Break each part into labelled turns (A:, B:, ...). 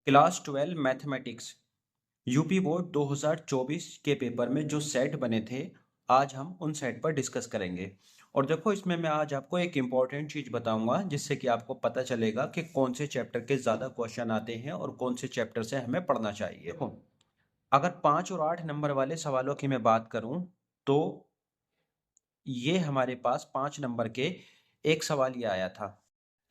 A: Class 12 mathematics UP board 2024 के paper में जो सेट बने थे, आज हम उन सेट पर डिस्कस करेंगे। और देखो, इसमें मैं आज आपको एक इम्पॉर्टेंट चीज़ बताऊंगा जिससे कि आपको पता चलेगा कि कौन से चैप्टर के ज़्यादा क्वेश्चन आते हैं और कौन से चैप्टर से हमें पढ़ना चाहिए। देखो, अगर 5 और 8 नंबर वाले सवालों की मैं बात करूं तो ये हमारे पास 5 नंबर के एक सवाल ये आया था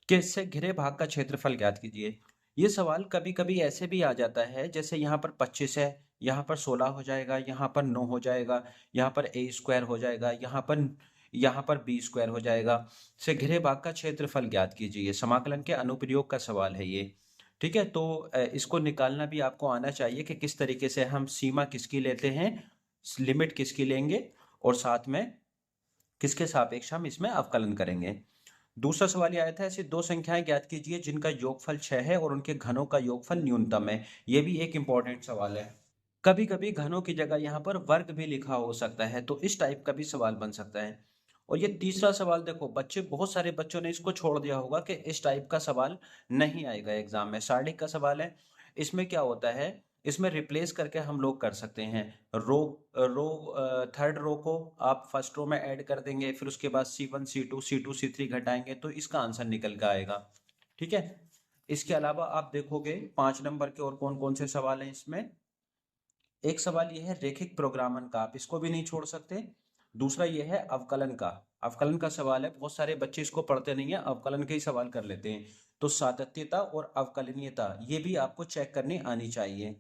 A: कि इससे घिरे भाग का क्षेत्रफल ज्ञात कीजिए। ये सवाल कभी कभी ऐसे भी आ जाता है, जैसे यहाँ पर 25 है, यहाँ पर 16 हो जाएगा, यहाँ पर 9 हो जाएगा, यहाँ पर ए स्क्वायर हो जाएगा, यहाँ पर बी स्क्वायर हो जाएगा। से घिरे भाग का क्षेत्रफल ज्ञात कीजिए, समाकलन के अनुप्रयोग का सवाल है ये। ठीक है, तो इसको निकालना भी आपको आना चाहिए कि किस तरीके से हम सीमा किसकी लेते हैं, लिमिट किसकी लेंगे, और साथ में किसके सापेक्ष हम इसमें अवकलन करेंगे। दूसरा सवाल ये आया था, ऐसी दो संख्याएं ज्ञात कीजिए जिनका योगफल 6 है और उनके घनों का योगफल न्यूनतम है। ये भी एक इंपॉर्टेंट सवाल है। कभी कभी घनों की जगह यहाँ पर वर्ग भी लिखा हो सकता है, तो इस टाइप का भी सवाल बन सकता है। और ये तीसरा सवाल देखो, बहुत सारे बच्चों ने इसको छोड़ दिया होगा कि इस टाइप का सवाल नहीं आएगा एग्जाम में। सारणी का सवाल है। इसमें क्या होता है, इसमें रिप्लेस करके हम लोग कर सकते हैं। रो रो थर्ड रो को आप फर्स्ट रो में ऐड कर देंगे, फिर उसके बाद C1 C2 C2 C3 घटाएंगे तो इसका आंसर निकल के आएगा। ठीक है, इसके अलावा आप देखोगे 5 नंबर के और कौन कौन से सवाल हैं इसमें। एक सवाल ये है रेखिक प्रोग्रामन का, आप इसको भी नहीं छोड़ सकते। दूसरा ये है अवकलन का। अवकलन का सवाल है, बहुत सारे बच्चे इसको पढ़ते नहीं है, अवकलन के ही सवाल कर लेते हैं। तो सातत्यता और अवकलनीयता ये भी आपको चेक करनी आनी चाहिए।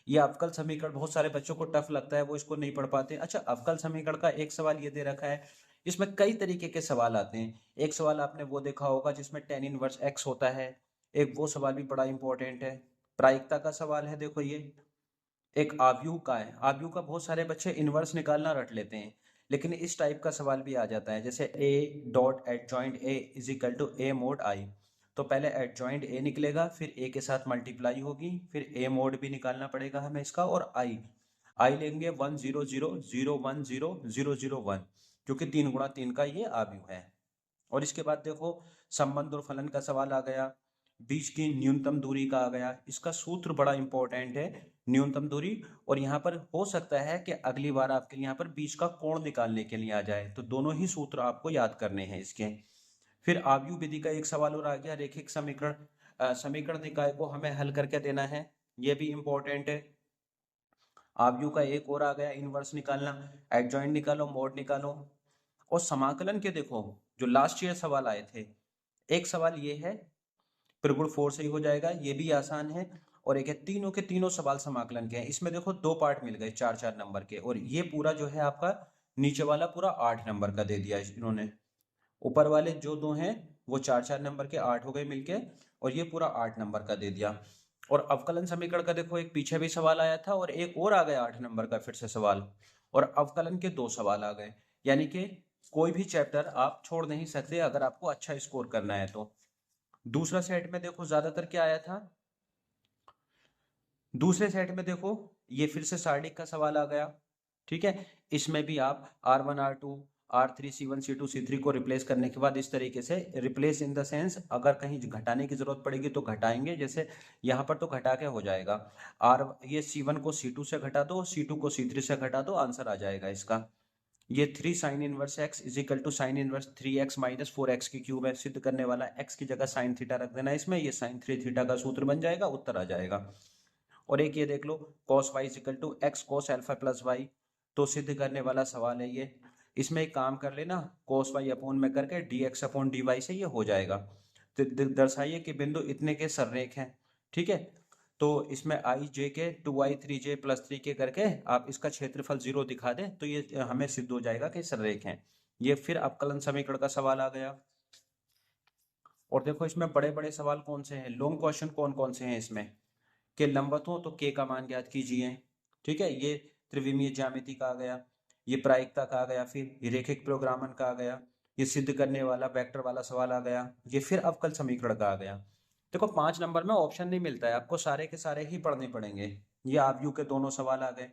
A: ये अवकल समीकरण बहुत सारे बच्चों को टफ लगता है, वो इसको नहीं पढ़ पाते। अच्छा, अवकल समीकरण का एक सवाल ये दे रखा है, इसमें कई तरीके के सवाल आते हैं। एक सवाल आपने वो देखा होगा जिसमें tan इनवर्स x होता है, एक वो सवाल भी बड़ा इंपॉर्टेंट है। प्रायिकता का सवाल है, देखो ये एक आव्यूह का है। आव्यूह का बहुत सारे बच्चे इनवर्स निकालना रट लेते हैं, लेकिन इस टाइप का सवाल भी आ जाता है, जैसे a dot adjoint a is equal to a mod i। तो पहले एडजॉइंट a निकलेगा, फिर a के साथ मल्टीप्लाई होगी, फिर a मोड भी निकालना पड़ेगा हमें इसका, और i लेंगे 1 0 0 0 1 0 0 0 1, क्योंकि 3 गुणा 3 का ये आव्यूह है। और इसके बाद देखो, संबंध और फलन का सवाल आ गया, बीच की न्यूनतम दूरी का आ गया। इसका सूत्र बड़ा इंपॉर्टेंट है, न्यूनतम दूरी। और यहाँ पर हो सकता है कि अगली बार आपके लिए यहाँ पर बीच का कोण निकालने के लिए आ जाए, तो दोनों ही सूत्र आपको याद करने हैं इसके। फिर आव्यूह विधि का एक सवाल और आ गया, रेखिक समीकरण समीकरण निकाय को हमें हल करके देना है, ये भी इंपॉर्टेंट है। आव्यूह का एक और आ गया, इनवर्स निकालना, एडजॉइंट निकालो, मोड निकालो। और समाकलन के देखो, जो लास्ट ईयर सवाल आए थे, एक सवाल ये है, त्रिगुण 4 से ही हो जाएगा, ये भी आसान है। और एक है, तीनों के तीनों सवाल समाकलन के हैं। इसमें देखो दो पार्ट मिल गए 4 4 नंबर के, और ये पूरा जो है आपका नीचे वाला पूरा 8 नंबर का दे दिया इन्होंने। ऊपर वाले जो दो हैं वो 4 4 नंबर के 8 हो गए मिलके, और ये पूरा 8 नंबर का दे दिया। और अवकलन समीकरण का देखो, एक पीछे भी सवाल आया था और एक और आ गया 8 नंबर का फिर से सवाल, और अवकलन के 2 सवाल आ गए। यानी कि कोई भी चैप्टर आप छोड़ नहीं सकते अगर आपको अच्छा स्कोर करना है तो। दूसरा सेट में देखो ज्यादातर क्या आया था, दूसरे सेट में देखो ये फिर से सारणी का सवाल आ गया। ठीक है, इसमें भी आप R1 R2 R3 C1 C2 C3 को रिप्लेस करने के बाद इस तरीके से, रिप्लेस इन द सेंस अगर कहीं घटाने की जरूरत पड़ेगी तो घटाएंगे, जैसे यहाँ पर तो घटा के हो जाएगा। ये C1 को C2 से घटा दो, C2 को C3 से घटा दो, आंसर आ जाएगा इसका। ये 3 sine inverse x is equal to sine inverse 3x minus 4x की क्यूब है। सिद्ध करने वाला x की जगह साइन थीटा रख देना इसमें, ये साइन 3 थीटा का सूत्र बन जाएगा, उत्तर आ जाएगा। और एक ये देख लो, cos y is equal to x cos alpha plus y, तो सिद्ध करने वाला सवाल है ये। इसमें एक काम कर लेना, cos y अपोन में करके dx अपोन dy से ये हो जाएगा। तो दर्शाइए कि बिंदु इतने के सररेख हैं। ठीक है, तो इसमें i j के 2i 3j प्लस 3k करके आप इसका क्षेत्रफल 0 दिखा दें तो ये हमें सिद्ध हो जाएगा कि सररेख हैं ये। फिर अवकलन समीकरण का सवाल आ गया। और देखो इसमें बड़े बड़े सवाल कौन से हैं, लॉन्ग क्वेश्चन कौन कौन से हैं इसमें, के लंबवत हो तो k का मान ज्ञात कीजिए। ठीक है, ये त्रिविमीय ज्यामिति का आ गया, ये प्रायिकता का आ गया, फिर ये रेखिक प्रोग्रामन का आ गया, ये सिद्ध करने वाला वेक्टर वाला सवाल आ गया, ये फिर अवकल समीकरण का आ गया। देखो 5 नंबर में ऑप्शन नहीं मिलता है आपको, सारे के सारे ही पढ़ने पड़ेंगे। ये आव्यूह के दोनों सवाल आ गए।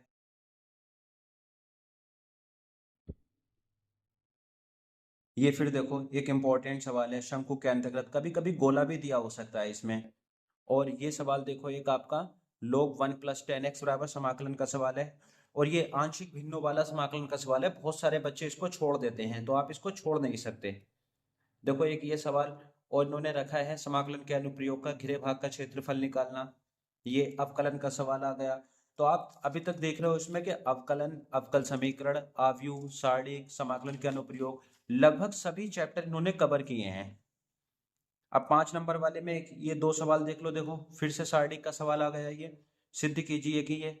A: ये फिर देखो एक इंपॉर्टेंट सवाल है, शंकु के अंतर्गत कभी कभी गोला भी दिया हो सकता है इसमें, और ये सवाल देखो, एक आपका log 1 + 10x बराबर समाकलन का सवाल है, और ये आंशिक भिन्नों वाला समाकलन का सवाल है। बहुत सारे बच्चे इसको छोड़ देते हैं, तो आप इसको छोड़ नहीं सकते। देखो एक ये सवाल, और इन्होंने रखा है समाकलन के अनुप्रयोग का घिरे भाग का क्षेत्रफल निकालना। ये अवकलन का सवाल आ गया। तो आप अभी तक देख रहे हो इसमें कि अवकलन, अवकल समीकरण, आव्यूह, सारणिक, समाकलन के अनुप्रयोग, लगभग सभी चैप्टर इन्होंने कवर किए हैं। अब 5 नंबर वाले में ये 2 सवाल देख लो। देखो फिर से सारणिक का सवाल आ गया। ये सिद्ध कीजिए कि ये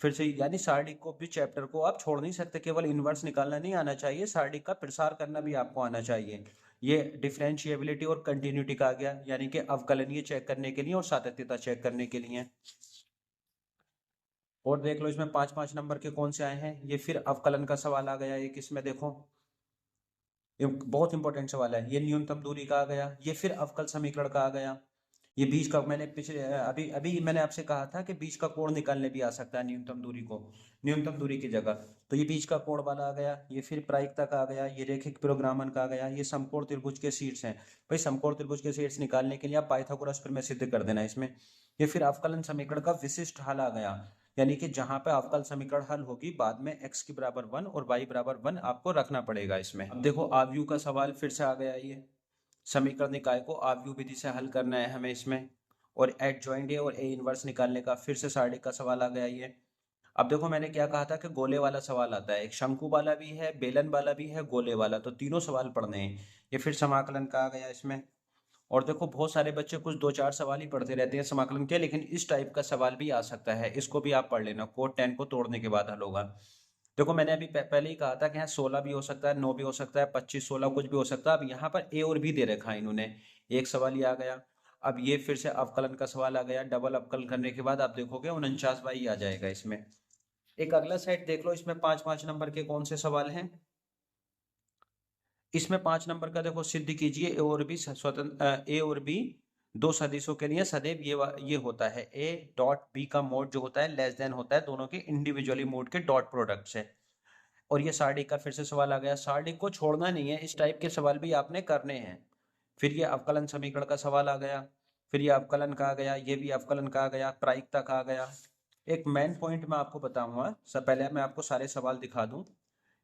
A: फिर से, यानी सारणिक को भी चैप्टर को आप छोड़ नहीं सकते। केवल इनवर्स निकालना नहीं आना चाहिए, सारणिक का प्रसार करना भी आपको आना चाहिए। ये डिफरेंशिएबिलिटी और कंटिन्यूटी का आ गया, यानी कि अवकलनीय चेक करने के लिए और सातत्यता चेक करने के लिए। और देख लो इसमें 5-5 नंबर के कौन से आए हैं। ये फिर अवकलन का सवाल आ गया एक इसमें। देखो ये बहुत इंपॉर्टेंट सवाल है। ये न्यूनतम दूरी का आ गया। ये फिर अवकल समीकरण का आ गया। ये बीच का, मैंने पिछले अभी अभी मैंने आपसे कहा था कि बीच का कोण निकालने भी आ सकता है न्यूनतम दूरी को, न्यूनतम दूरी की जगह। तो ये बीच का कोण वाला आ गया। ये फिर प्रायिकता का आ गया। ये रैखिक पुरोग्रामन का आ गया। ये समकोण त्रिभुज के शीर्ष हैं। भाई समकोण त्रिभुज के शीर्ष निकालने के लिए आप पाइथागोरस प्रमेय सिद्ध कर देना इसमें। ये फिर अवकलन समीकरण का विशिष्ट हल आ गया, यानी कि जहां पे अवकल समीकरण हल होगी बाद में x की बराबर 1 और y बराबर 1 आपको रखना पड़ेगा इसमें। अब देखो आव्यूह का सवाल फिर से आ गया। ये समीकरण निकाय को आव्यूह विधि से हल करना है हमें इसमें। और एडजॉइंट ए और ए इनवर्स निकालने का फिर से सारणिक का सवाल आ गया ये। अब देखो मैंने क्या कहा था कि गोले वाला सवाल आता है, एक शंकु वाला भी है, बेलन वाला भी है, गोले वाला, तो तीनों सवाल पढ़ने हैं। ये फिर समाकलन का आ गया इसमें। और देखो बहुत सारे बच्चे कुछ 2-4 सवाल ही पढ़ते रहते हैं समाकलन के, लेकिन इस टाइप का सवाल भी आ सकता है, इसको भी आप पढ़ लेना। कोट 10 को तोड़ने के बाद हल होगा। देखो मैंने अभी पहले ही कहा था कि यहाँ 16 भी हो सकता है, 9 भी हो सकता है, 25, 16 कुछ भी हो सकता है। अब यहाँ पर ए और बी दे रखा है इन्होंने, एक सवाल ये आ गया। अब ये फिर से अवकलन का सवाल आ गया। डबल अवकलन करने के बाद आप देखोगे 49 आ जाएगा इसमें। एक अगला सेट देख लो, इसमें 5-5 नंबर के कौन से सवाल हैं। इसमें 5 नंबर का देखो, सिद्ध कीजिए ए और बी स्वतंत्र, ए और बी दो सदिशों के लिए सदैव ये होता है, ए डॉट बी का मोड जो होता है लेस देन होता है दोनों के इंडिविजुअली मोड के डॉट प्रोडक्ट से। और ये सारणिक का फिर से सवाल आ गया। सारणिक को छोड़ना नहीं है, इस टाइप के सवाल भी आपने करने हैं। फिर ये अवकलन समीकरण का सवाल आ गया। फिर ये अवकलन का आ गया। ये भी अवकलन का आ गया। प्रायिकता का आ गया। एक मेन पॉइंट मैं आपको बताऊंगा, सब पहले मैं आपको सारे सवाल दिखा दूं।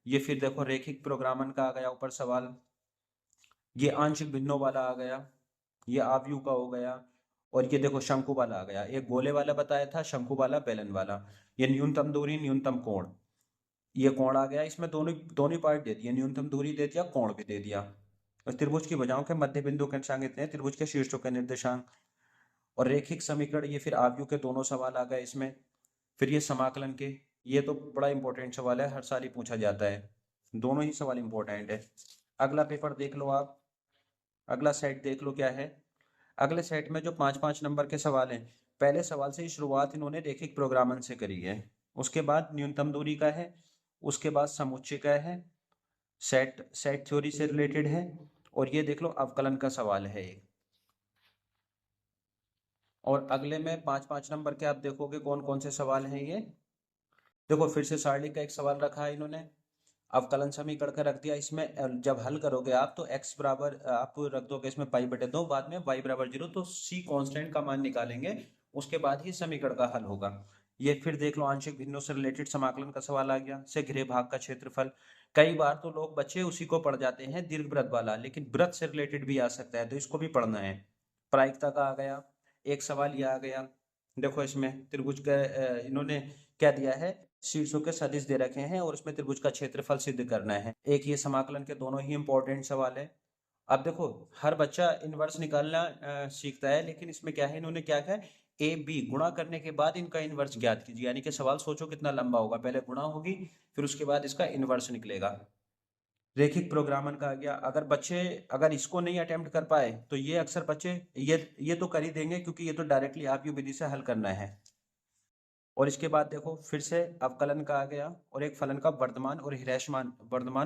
A: ये फिर देखो रैखिक प्रोग्रामन का आ गया ऊपर सवाल। ये आंशिक भिन्नों वाला आ गया। ये आव्यूह का हो गया। और ये देखो शंकु वाला आ गया। एक गोले वाला बताया था, शंकु वाला, बेलन वाला। ये न्यूनतम दूरी, न्यूनतम कोण, ये कोण आ गया। इसमें दोनों दोनों पार्ट दे दिए, न्यूनतम दूरी दे दिया, कोण भी दे दिया। और त्रिभुज की भुजाओं के मध्य बिंदु के निर्देशांक इतने हैं, त्रिभुज के शीर्षों के निर्देशांक। और रैखिक समीकरण, ये फिर आव्यूह के दोनों सवाल आ गए इसमें। फिर ये समाकलन के, ये तो बड़ा इंपॉर्टेंट सवाल है, हर साल ही पूछा जाता है। दोनों ही सवाल इंपॉर्टेंट है। अगला पेपर देख लो आप, अगला सेट देख लो क्या है। अगले सेट में जो 5-5 नंबर के सवाल हैं, पहले सवाल से ही शुरुआत इन्होंने रैखिक प्रोग्रामन से करी है। उसके बाद न्यूनतम दूरी का है। उसके बाद समुच्चय का है। सेट सेट थ्योरी से रिलेटेड है। और ये देख लो अवकलन का सवाल है एक। और अगले में 5-5 नंबर के आप देखोगे कौन कौन से सवाल हैं ये। देखो फिर से सारणिक का एक सवाल रखा है इन्होंने। अवकलन समीकरण का रख दिया इसमें। जब हल करोगे आप तो x बराबर आप रख दोगे इसमें π/2, बाद में y बराबर 0, तो c कांस्टेंट का मान निकालेंगे, उसके बाद ही समीकरण का हल होगा। ये फिर देख लो आंशिक भिन्नों से रिलेटेड समाकलन का सवाल आ गया। से घिरे भाग का क्षेत्रफल, कई बार तो लोग बच्चे उसी को पढ़ जाते हैं दीर्घवृत्त वाला, लेकिन वृत्त से रिलेटेड भी आ सकता है, तो इसको भी पढ़ना है। प्रायिकता का आ गया। एक सवाल ये आ गया। देखो इसमें त्रिभुज का इन्होंने क्या दिया है, शीर्षों के सदिश दे रखे हैं और उसमें त्रिभुज का क्षेत्रफल सिद्ध करना है। एक ये समाकलन के दोनों ही इंपॉर्टेंट सवाल है। अब देखो हर बच्चा इनवर्स निकालना सीखता है, लेकिन इसमें क्या है, इन्होंने क्या कहा, ए बी गुणा करने के बाद इनका इनवर्स ज्ञात कीजिए। यानी कि सवाल सोचो कितना लंबा होगा, पहले गुणा होगी फिर उसके बाद इसका इनवर्स निकलेगा। रैखिक प्रोग्रामन का आ गया। अगर बच्चे अगर इसको नहीं अटेम्प्ट कर पाए तो ये अक्सर बच्चे ये तो कर ही देंगे, क्योंकि ये तो डायरेक्टली आप विधि से हल करना है। और इसके बाद देखो फिर से अवकलन का आ गया, और एक फलन का वर्धमान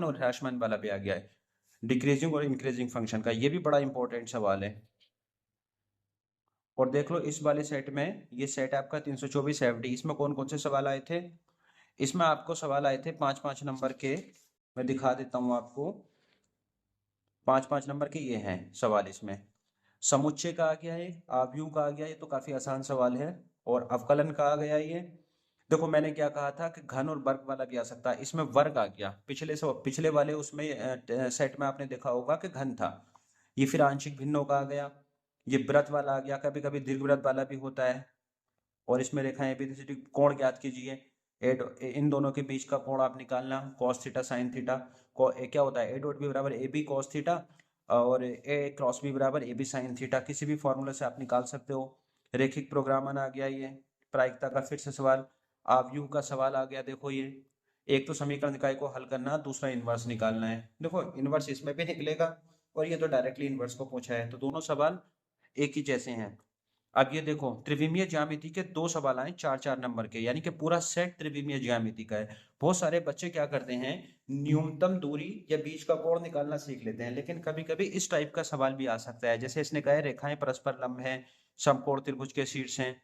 A: और ह्रासमान वाला भी आ गया है, डिक्रीजिंग और इंक्रीजिंग फंक्शन का। ये भी बड़ा इंपॉर्टेंट सवाल है। और देख लो इस वाले सेट में, ये सेट आपका 324 FD, इसमें कौन कौन से सवाल आए थे। इसमें आपको सवाल आए थे 5-5 नंबर के, मैं दिखा देता हूँ आपको। 5-5 नंबर के ये हैं सवाल इसमें। समुच्चय का आ गया है, आव्यूह का आ गया, ये तो काफी आसान सवाल है। और अवकलन का आ गया ये। देखो मैंने क्या कहा था कि घन और वर्ग वाला भी आ सकता है, इसमें वर्ग आ गया। पिछले वाले उसमें सेट में आपने देखा होगा कि घन था। ये फिर आंशिक भिन्नों का आ गया। ये व्रत वाला आ गया, कभी कभी दीर्घवृत्त वाला भी होता है। और इसमें रेखाएं एबीसीडी, कोण ज्ञात कीजिए। इन दोनों के बीच का कोण आप निकालना, कॉस थीटा साइन थीटा। क्या होता है, ए डॉट बी बराबर ए बी कॉस थीटा, और ए क्रॉस बी बराबर ए बी साइन थीटा। किसी भी फॉर्मूले से आप निकाल सकते हो। रेखिक प्रोग्रामन आ गया ये। प्रायिकता का फिर से सवाल, आव्यूह का सवाल आ गया। देखो ये एक तो समीकरण निकाय को हल करना, दूसरा इनवर्स निकालना है। देखो इनवर्स इसमें भी निकलेगा, और ये तो डायरेक्टली इनवर्स को पूछा है, तो दोनों सवाल एक ही जैसे हैं। अब ये देखो त्रिविमीय ज्यामिति के 2 सवाल आए 4-4 नंबर के, यानी कि पूरा सेट त्रिविमीय ज्यामिति का है। बहुत सारे बच्चे क्या करते हैं, न्यूनतम दूरी या बीच का कोण निकालना सीख लेते हैं, लेकिन कभी कभी इस टाइप का सवाल भी आ सकता है। जैसे इसने कहा है रेखाएं परस्पर लंब हैं, समकोण त्रिभुज के शीर्ष हैं।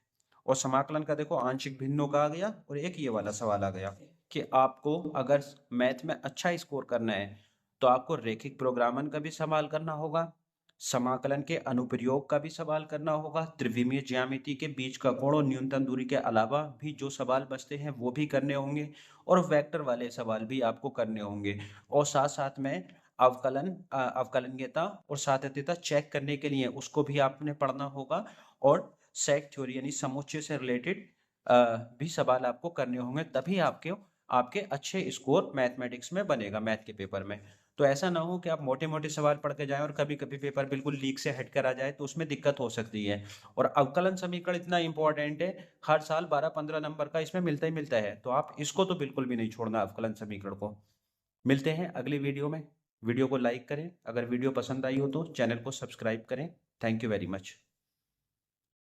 A: और समाकलन का देखो आंशिक भिन्नों का आ गया, और एक ये वाला सवाल आ गया कि आपको अगर मैथ में अच्छा स्कोर करना है तो आपको रेखिक प्रोग्रामन का भी सवाल करना होगा, समाकलन के अनुप्रयोग का भी सवाल करना होगा, त्रिविमीय ज्यामिति के बीच का कोण और न्यूनतम दूरी के अलावा भी जो सवाल बचते हैं वो भी करने होंगे, और वेक्टर वाले सवाल भी आपको करने होंगे। और साथ साथ में अवकलनीयता और सातत्यता चेक करने के लिए उसको भी आपने पढ़ना होगा। और सेट थ्योरी यानी समुच्चय से रिलेटेड भी सवाल आपको करने होंगे, तभी आपके आपके अच्छे स्कोर मैथमेटिक्स में बनेगा, मैथ के पेपर में। तो ऐसा ना हो कि आप मोटे मोटे सवाल पढ़ के जाएं और कभी कभी पेपर बिल्कुल लीक से हट कर आ जाए, तो उसमें दिक्कत हो सकती है। और अवकलन समीकरण इतना इंपॉर्टेंट है, हर साल 12-15 नंबर का इसमें मिलता ही मिलता है, तो आप इसको तो बिल्कुल भी नहीं छोड़ना अवकलन समीकरण को। मिलते हैं अगली वीडियो में। वीडियो को लाइक करें, अगर वीडियो पसंद आई हो तो चैनल को सब्सक्राइब करें। Thank you very much.